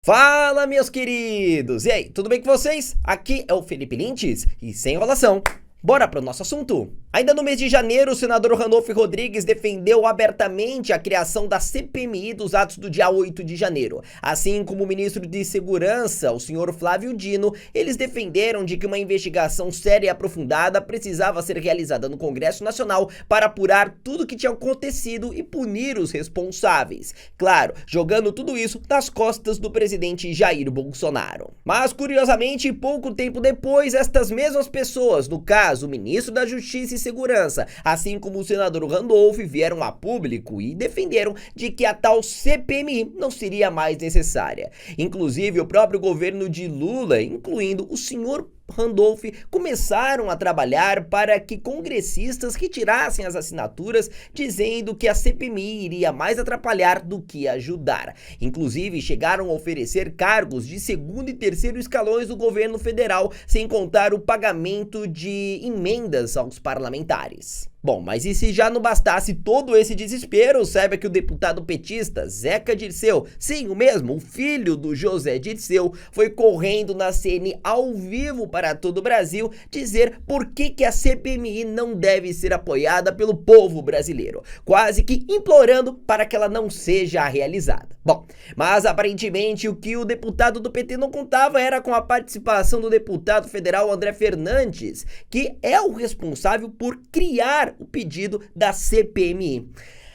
Fala, meus queridos! E aí, tudo bem com vocês? Aqui é o Felipe Lintz e sem enrolação, bora pro nosso assunto. Ainda no mês de janeiro, o senador Randolfo Rodrigues defendeu abertamente a criação da CPMI dos atos do dia 8 de janeiro. Assim como o ministro de Segurança, o senhor Flávio Dino, eles defenderam de que uma investigação séria e aprofundada precisava ser realizada no Congresso Nacional para apurar tudo o que tinha acontecido e punir os responsáveis. Claro, jogando tudo isso nas costas do presidente Jair Bolsonaro. Mas, curiosamente, pouco tempo depois, estas mesmas pessoas, no caso, o ministro da Justiça e Segurança, assim como o senador Randolph, vieram a público e defenderam de que a tal CPMI não seria mais necessária. Inclusive, o próprio governo de Lula, incluindo o senhor Randolph, começaram a trabalhar para que congressistas retirassem as assinaturas, dizendo que a CPMI iria mais atrapalhar do que ajudar. Inclusive, chegaram a oferecer cargos de segundo e terceiro escalões do governo federal, sem contar o pagamento de emendas aos parlamentares. Bom, mas e se já não bastasse todo esse desespero, saiba que o deputado petista Zeca Dirceu, sim, o mesmo, o filho do José Dirceu, foi correndo na CNN ao vivo para todo o Brasil dizer por que a CPMI não deve ser apoiada pelo povo brasileiro, quase que implorando para que ela não seja realizada. Bom, mas aparentemente o que o deputado do PT não contava era com a participação do deputado federal André Fernandes, que é o responsável por criar o pedido da CPMI.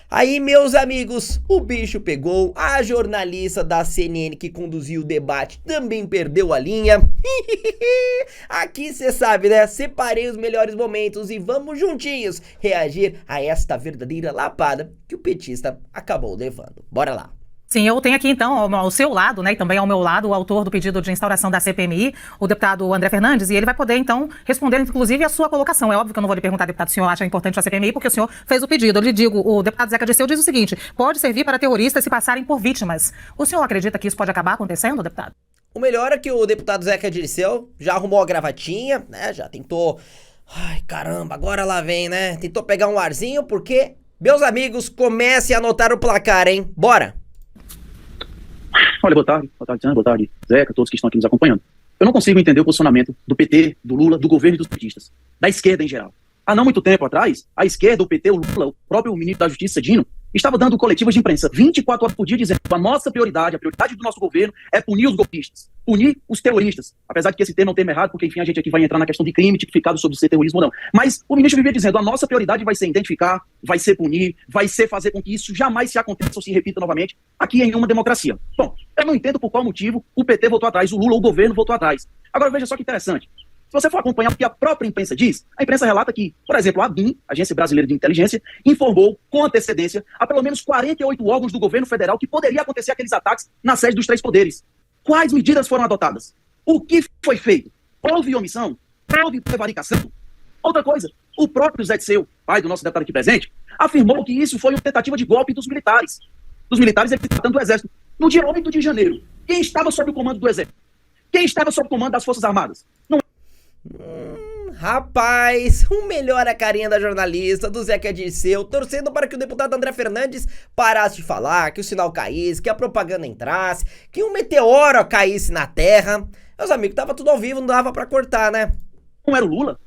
Aí, meus amigos, o bicho pegou, a jornalista da CNN que conduziu o debate também perdeu a linha. Aqui cê sabe, né? Separei os melhores momentos e vamos juntinhos reagir a esta verdadeira lapada que o petista acabou levando. Bora lá. Sim, eu tenho aqui então ao seu lado, né, e também ao meu lado, o autor do pedido de instauração da CPMI, o deputado André Fernandes, e ele vai poder então responder inclusive a sua colocação. É óbvio que eu não vou lhe perguntar, deputado, se o senhor acha importante a CPMI, porque o senhor fez o pedido. Eu lhe digo, o deputado Zeca Dirceu diz o seguinte: pode servir para terroristas se passarem por vítimas. O senhor acredita que isso pode acabar acontecendo, deputado? O melhor é que o deputado Zeca Dirceu já arrumou a gravatinha, né, já tentou... Ai, caramba, agora lá vem, né? Tentou pegar um arzinho, porque, meus amigos, comecem a anotar o placar, hein? Bora! Olha, boa tarde, Tiana, boa tarde, Zeca, todos que estão aqui nos acompanhando. Eu não consigo entender o posicionamento do PT, do Lula, do governo e dos petistas, da esquerda em geral. Há não muito tempo atrás, a esquerda, o PT, o Lula, o próprio ministro da Justiça, Dino, estava dando coletivas de imprensa 24 horas por dia dizendo que a nossa prioridade, a prioridade do nosso governo é punir os golpistas, punir os terroristas. Apesar de que esse termo é um termo errado, porque enfim a gente aqui vai entrar na questão de crime tipificado sobre ser terrorismo ou não. Mas o ministro vivia dizendo, a nossa prioridade vai ser identificar, vai ser punir, vai ser fazer com que isso jamais se aconteça ou se repita novamente aqui em uma democracia. Bom, eu não entendo por qual motivo o PT votou atrás, o Lula, o governo votou atrás. Agora veja só que interessante. Se você for acompanhar o que a própria imprensa diz, a imprensa relata que, por exemplo, a ABIN, Agência Brasileira de Inteligência, informou com antecedência a pelo menos 48 órgãos do governo federal que poderia acontecer aqueles ataques na sede dos três poderes. Quais medidas foram adotadas? O que foi feito? Houve omissão? Houve prevaricação? Outra coisa, o próprio Zé Dirceu, pai do nosso deputado aqui presente, afirmou que isso foi uma tentativa de golpe dos militares. Dos militares representando do Exército. No dia 8 de janeiro, quem estava sob o comando do Exército? Quem estava sob o comando das Forças Armadas? Não. Rapaz, o melhor é a carinha da jornalista, do Zeca Dirceu, torcendo para que o deputado André Fernandes parasse de falar, que o sinal caísse, que a propaganda entrasse, que um meteoro caísse na terra. Meus amigos, tava tudo ao vivo, não dava pra cortar, né? Não era o Lula?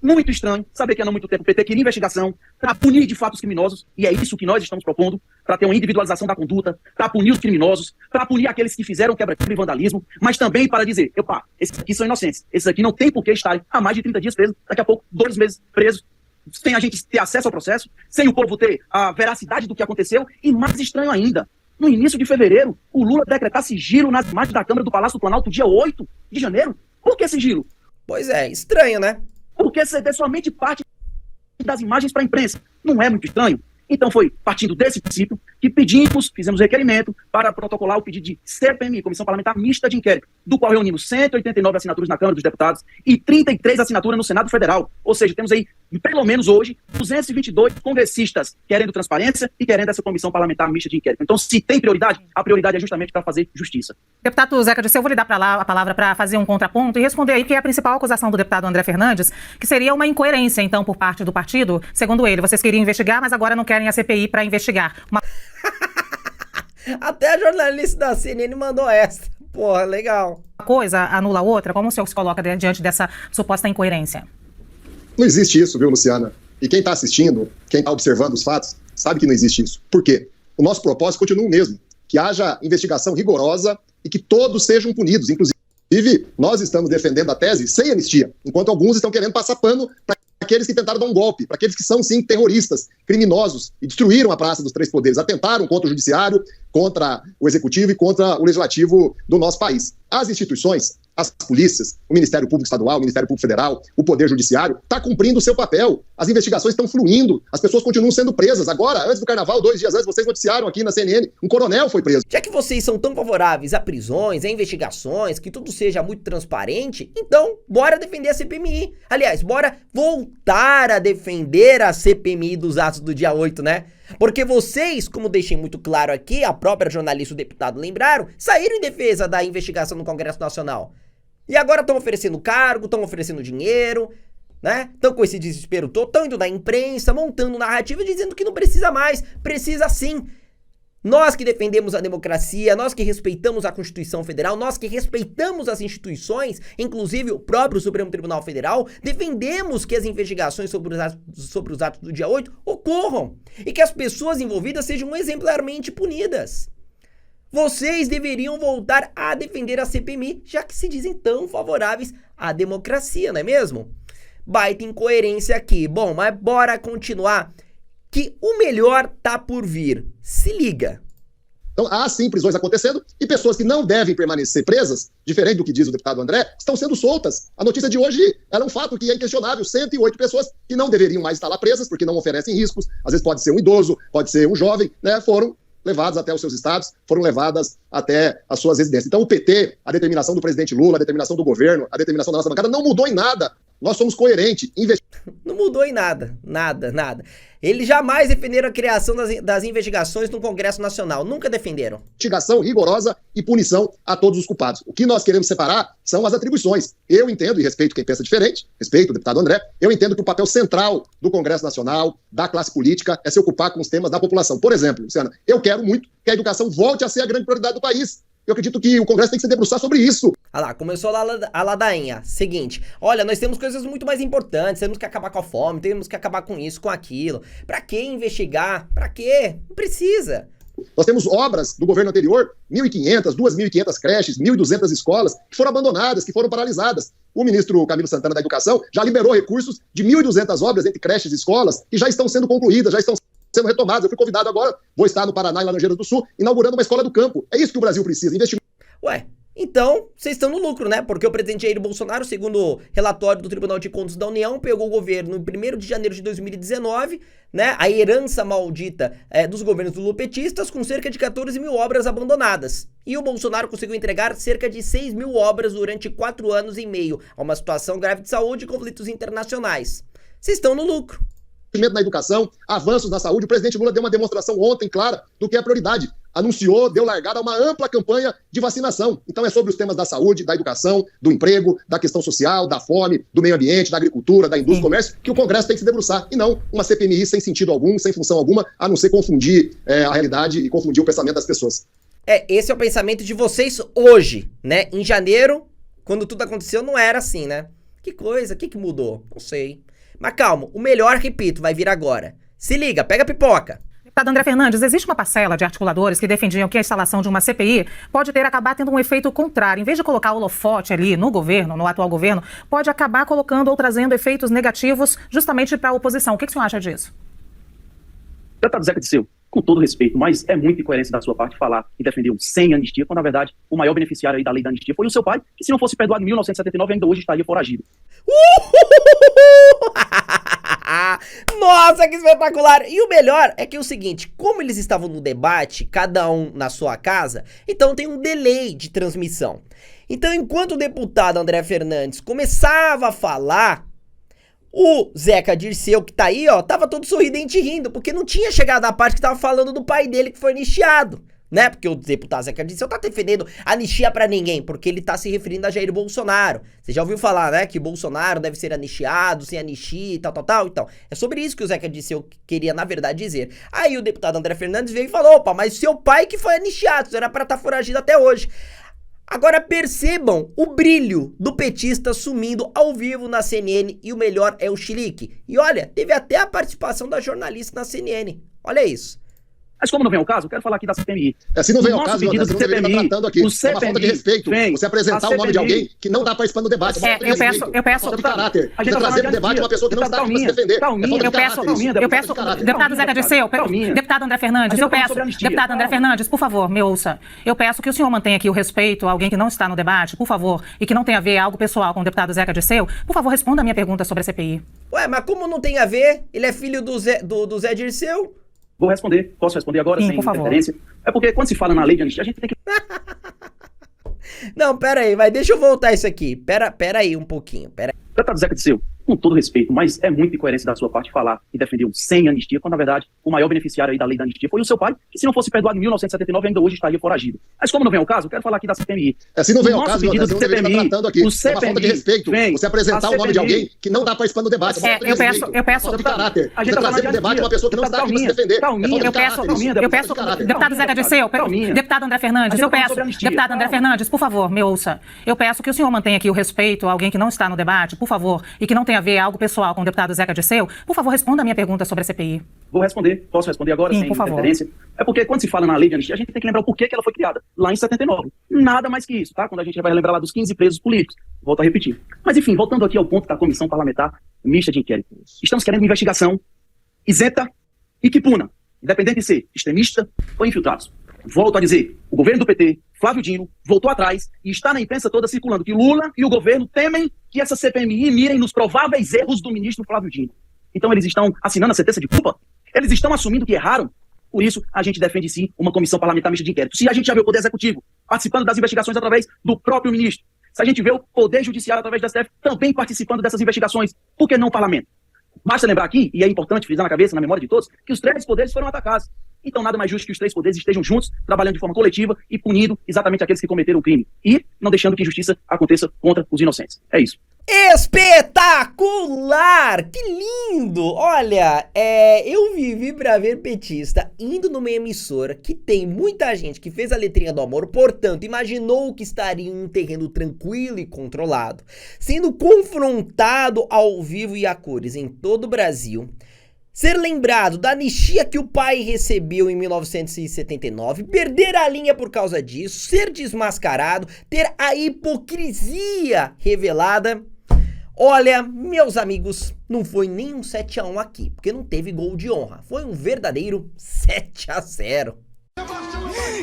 Muito estranho saber que há não muito tempo o PT queria investigação para punir de fato os criminosos, e é isso que nós estamos propondo, para ter uma individualização da conduta, para punir os criminosos, para punir aqueles que fizeram quebra-quebra e vandalismo, mas também para dizer, opa, esses aqui são inocentes, esses aqui não tem por que estarem há mais de 30 dias presos, daqui a pouco 2 meses presos, sem a gente ter acesso ao processo, sem o povo ter a veracidade do que aconteceu, e mais estranho ainda, no início de fevereiro, o Lula decretar sigilo nas imagens da Câmara do Palácio do Planalto dia 8 de janeiro. Por que sigilo? Pois é, estranho, né? Porque ceder somente parte das imagens para a imprensa. Não é muito estranho? Então foi partindo desse princípio que fizemos requerimento para protocolar o pedido de CPMI, Comissão Parlamentar Mista de Inquérito, do qual reunimos 189 assinaturas na Câmara dos Deputados e 33 assinaturas no Senado Federal. Ou seja, temos aí, pelo menos hoje, 222 congressistas querendo transparência e querendo essa Comissão Parlamentar Mista de Inquérito. Então, se tem prioridade, a prioridade é justamente para fazer justiça. Deputado Zeca Dirceu, eu vou lhe dar a palavra para fazer um contraponto e responder aí que é a principal acusação do deputado André Fernandes, que seria uma incoerência, então, por parte do partido. Segundo ele, vocês queriam investigar, mas agora não querem a CPI para investigar. Até a jornalista da CNN mandou essa. Porra, legal. Uma coisa anula a outra? Como o senhor se coloca diante dessa suposta incoerência? Não existe isso, viu, Luciana? E quem está assistindo, quem está observando os fatos, sabe que não existe isso. Por quê? O nosso propósito continua o mesmo, que haja investigação rigorosa e que todos sejam punidos. Inclusive, nós estamos defendendo a tese sem anistia, enquanto alguns estão querendo passar pano para aqueles que tentaram dar um golpe, para aqueles que são, sim, terroristas, criminosos, e destruíram a Praça dos Três Poderes, atentaram contra o judiciário, contra o executivo e contra o legislativo do nosso país. As instituições, as polícias, o Ministério Público Estadual, o Ministério Público Federal, o Poder Judiciário, está cumprindo o seu papel. As investigações estão fluindo, as pessoas continuam sendo presas. Agora, antes do Carnaval, 2 dias antes, vocês noticiaram aqui na CNN, um coronel foi preso. Já que vocês são tão favoráveis a prisões, a investigações, que tudo seja muito transparente, então bora defender a CPMI. Aliás, bora voltar a defender a CPMI dos atos do dia 8, né? Porque vocês, como deixei muito claro aqui, a própria jornalista e o deputado lembraram, saíram em defesa da investigação no Congresso Nacional. E agora estão oferecendo cargo, estão oferecendo dinheiro, né? Estão com esse desespero todo, estão indo na imprensa, montando narrativa, dizendo que não precisa mais. Precisa sim. Nós que defendemos a democracia, nós que respeitamos a Constituição Federal, nós que respeitamos as instituições, inclusive o próprio Supremo Tribunal Federal, defendemos que as investigações sobre os atos do dia 8 ocorram e que as pessoas envolvidas sejam exemplarmente punidas. Vocês deveriam voltar a defender a CPMI, já que se dizem tão favoráveis à democracia, não é mesmo? Baita incoerência aqui. Bom, mas bora continuar, que o melhor tá por vir. Se liga. Então, há sim prisões acontecendo e pessoas que não devem permanecer presas, diferente do que diz o deputado André, estão sendo soltas. A notícia de hoje era um fato que é inquestionável. 108 pessoas que não deveriam mais estar lá presas, porque não oferecem riscos, às vezes pode ser um idoso, pode ser um jovem, né, foram levadas até os seus estados, foram levadas até as suas residências. Então o PT, a determinação do presidente Lula, a determinação do governo, a determinação da nossa bancada não mudou em nada. Nós somos coerentes. Não mudou em nada. Eles jamais defenderam a criação das investigações no Congresso Nacional. Nunca defenderam. Investigação rigorosa e punição a todos os culpados. O que nós queremos separar são as atribuições. Eu entendo e respeito quem pensa diferente, respeito o deputado André, eu entendo que o papel central do Congresso Nacional, da classe política, é se ocupar com os temas da população. Por exemplo, Luciana, eu quero muito que a educação volte a ser a grande prioridade do país. Eu acredito que o Congresso tem que se debruçar sobre isso. Olha lá, começou a ladainha. Seguinte, olha, nós temos coisas muito mais importantes, temos que acabar com a fome, temos que acabar com isso, com aquilo. Pra que investigar? Pra quê? Não precisa. Nós temos obras do governo anterior, 1.500, 2.500 creches, 1.200 escolas, que foram abandonadas, que foram paralisadas. O ministro Camilo Santana da Educação já liberou recursos de 1.200 obras entre creches e escolas que já estão sendo concluídas, já estão sendo retomadas. Eu fui convidado agora, vou estar no Paraná, em Laranjeiras do Sul, inaugurando uma escola do campo. É isso que o Brasil precisa, investimento. Ué, então vocês estão no lucro, né? Porque o presidente Jair Bolsonaro, segundo o relatório do Tribunal de Contas da União, pegou o governo no 1º de janeiro de 2019, né? A herança maldita dos governos lulopetistas, com cerca de 14 mil obras abandonadas. E o Bolsonaro conseguiu entregar cerca de 6 mil obras durante 4 anos e meio, a uma situação grave de saúde e conflitos internacionais. Vocês estão no lucro. Na educação, avanços na saúde. O presidente Lula deu uma demonstração ontem clara do que é a prioridade. Anunciou, deu largada a uma ampla campanha de vacinação. Então é sobre os temas da saúde, da educação, do emprego, da questão social, da fome, do meio ambiente, da agricultura, da indústria, do comércio, que o Congresso tem que se debruçar. E não uma CPMI sem sentido algum, sem função alguma, a não ser confundir a realidade e confundir o pensamento das pessoas. Esse é o pensamento de vocês hoje, né? Em janeiro, quando tudo aconteceu, não era assim, né? Que coisa, o que mudou? Não sei. Mas calma, o melhor, repito, vai vir agora. Se liga, pega a pipoca. Deputado André Fernandes, existe uma parcela de articuladores que defendiam que a instalação de uma CPI pode acabar tendo um efeito contrário. Em vez de colocar o holofote ali no governo, no atual governo, pode acabar colocando ou trazendo efeitos negativos justamente para a oposição. O que o senhor acha disso? Deputado Zeca Dirceu, com todo respeito, mas é muita incoerência da sua parte falar que defendeu sem anistia, quando na verdade o maior beneficiário aí da lei da anistia foi o seu pai, que se não fosse perdoado em 1979 ainda hoje estaria foragido. Nossa, que espetacular! E o melhor é que é o seguinte, como eles estavam no debate, cada um na sua casa, então tem um delay de transmissão. Então, enquanto o deputado André Fernandes começava a falar, o Zeca Dirceu, que tá aí, ó, tava todo sorridente rindo, porque não tinha chegado a parte que tava falando do pai dele que foi anistiado. né? Porque o deputado Zeca Dirceu tá defendendo anistia pra ninguém, porque ele tá se referindo a Jair Bolsonaro. Você já ouviu falar, né? Que Bolsonaro deve ser anistiado, sem anistia e tal. Então, é sobre isso que o Zeca Dirceu queria, na verdade, dizer. Aí o deputado André Fernandes veio e falou, opa, mas seu pai que foi anistiado, era pra estar foragido até hoje. Agora percebam o brilho do petista sumindo ao vivo na CNN e o melhor é o chilique. E olha, teve até a participação da jornalista na CNN. Olha isso. Mas como não vem ao caso, eu quero falar aqui da CPMI. Se não vem ao Nosso caso, pedido você do não deveria estar tratando aqui. o É uma falta de respeito você apresentar o nome de alguém que não está participando do debate. Eu peço... Falta de caráter. A gente Você tá trazer no debate uma pessoa que não está aqui para se defender. Eu peço, deputado Zeca Dirceu, deputado André Fernandes, deputado André Fernandes, por favor, me ouça. Eu peço que o senhor mantenha aqui o respeito a alguém que não está no debate, por favor, e que não tem a ver algo pessoal com o deputado Zeca Dirceu. Por favor, responda a minha pergunta sobre a CPI. Ué, mas como não tem a ver? Ele é filho do Zé Dirceu? Vou responder. Posso responder agora, sem interferência? É porque quando se fala na lei de anistia, a gente tem que... Não, pera aí, deixa eu voltar isso aqui. Pera aí um pouquinho, Deputado Zeca Dirceu, com todo respeito, mas é muita incoerência da sua parte falar que defendeu sem anistia, quando na verdade o maior beneficiário aí da lei da anistia foi o seu pai, que se não fosse perdoado em 1979 ainda hoje estaria foragido. Mas como não vem ao caso, eu quero falar aqui da CPMI. Se não vem ao caso, pedido você não deveria estar tratando aqui. É uma falta de respeito você apresentar o nome de alguém que não está participando do debate. Eu peço... Falta de caráter. A gente Você trazer no debate uma pessoa que não está aqui para se defender. Eu peço, deputado Zeca Dirceu, deputado André Fernandes, deputado André Fernandes, por favor, me ouça. Eu peço que o senhor mantenha aqui o respeito a alguém que não está no debate, por favor, e que não tem a ver algo pessoal com o deputado Zeca Dirceu. Por favor, responda a minha pergunta sobre a CPI. Vou responder. Posso responder agora, sem interferência? É porque quando se fala na lei de anistia, a gente tem que lembrar o porquê que ela foi criada, lá em 79. Nada mais que isso, tá? Quando a gente vai lembrar lá dos 15 presos políticos. Volto a repetir. Mas enfim, voltando aqui ao ponto da Comissão Parlamentar Mista de Inquérito. Estamos querendo uma investigação isenta e que puna, independente de ser extremista ou infiltrados. Volto a dizer, o governo do PT, Flávio Dino, voltou atrás e está na imprensa toda circulando que Lula e o governo temem que essa CPMI mirem nos prováveis erros do ministro Flávio Dino. Então eles estão assinando a sentença de culpa? Eles estão assumindo que erraram? Por isso, a gente defende sim uma comissão parlamentar mista de inquérito. Se a gente já vê o Poder Executivo participando das investigações através do próprio ministro, se a gente vê o Poder Judiciário através da STF também participando dessas investigações, por que não o parlamento? Basta lembrar aqui, e é importante frisar na cabeça, na memória de todos, que os 3 poderes foram atacados. Então nada mais justo que os 3 poderes estejam juntos, trabalhando de forma coletiva e punindo exatamente aqueles que cometeram o crime. E não deixando que injustiça aconteça contra os inocentes. É isso. Espetacular! Que lindo! Olha, eu vivi pra ver petista indo numa emissora que tem muita gente que fez a letrinha do amor, portanto, imaginou que estaria em um terreno tranquilo e controlado, sendo confrontado ao vivo e a cores em todo o Brasil, ser lembrado da anistia que o pai recebeu em 1979, perder a linha por causa disso, ser desmascarado, ter a hipocrisia revelada. Olha, meus amigos, não foi nem um 7-1 aqui, porque não teve gol de honra. Foi um verdadeiro 7-0.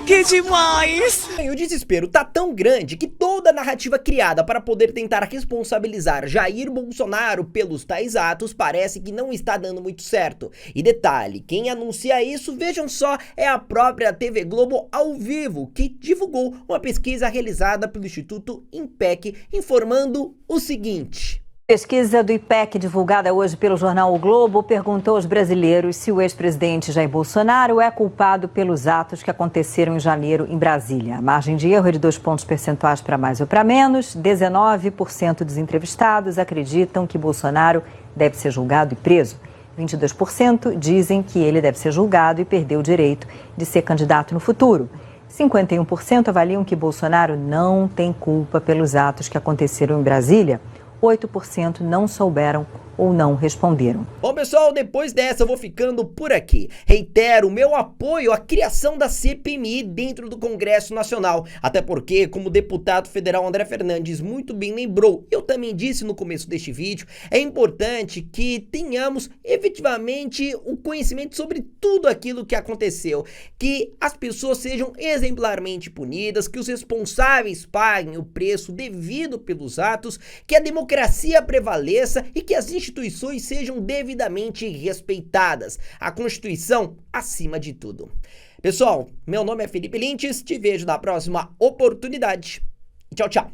Que demais! O desespero tá tão grande que toda a narrativa criada para poder tentar responsabilizar Jair Bolsonaro pelos tais atos parece que não está dando muito certo. E detalhe, quem anuncia isso, vejam só, é a própria TV Globo ao vivo, que divulgou uma pesquisa realizada pelo Instituto INPEC, informando o seguinte... Pesquisa do IPEC, divulgada hoje pelo jornal O Globo, perguntou aos brasileiros se o ex-presidente Jair Bolsonaro é culpado pelos atos que aconteceram em janeiro em Brasília. A margem de erro é de 2 pontos percentuais para mais ou para menos. 19% dos entrevistados acreditam que Bolsonaro deve ser julgado e preso. 22% dizem que ele deve ser julgado e perder o direito de ser candidato no futuro. 51% avaliam que Bolsonaro não tem culpa pelos atos que aconteceram em Brasília. 8% não souberam ou não responderam. Bom, pessoal, depois dessa eu vou ficando por aqui. Reitero o meu apoio à criação da CPMI dentro do Congresso Nacional. Até porque, como o deputado federal André Fernandes muito bem lembrou, eu também disse no começo deste vídeo, é importante que tenhamos efetivamente o conhecimento sobre tudo aquilo que aconteceu. Que as pessoas sejam exemplarmente punidas, que os responsáveis paguem o preço devido pelos atos, que a democracia prevaleça e que as instituições sejam devidamente respeitadas. A Constituição acima de tudo. Pessoal, meu nome é Felipe Lintes, te vejo na próxima oportunidade. Tchau, tchau.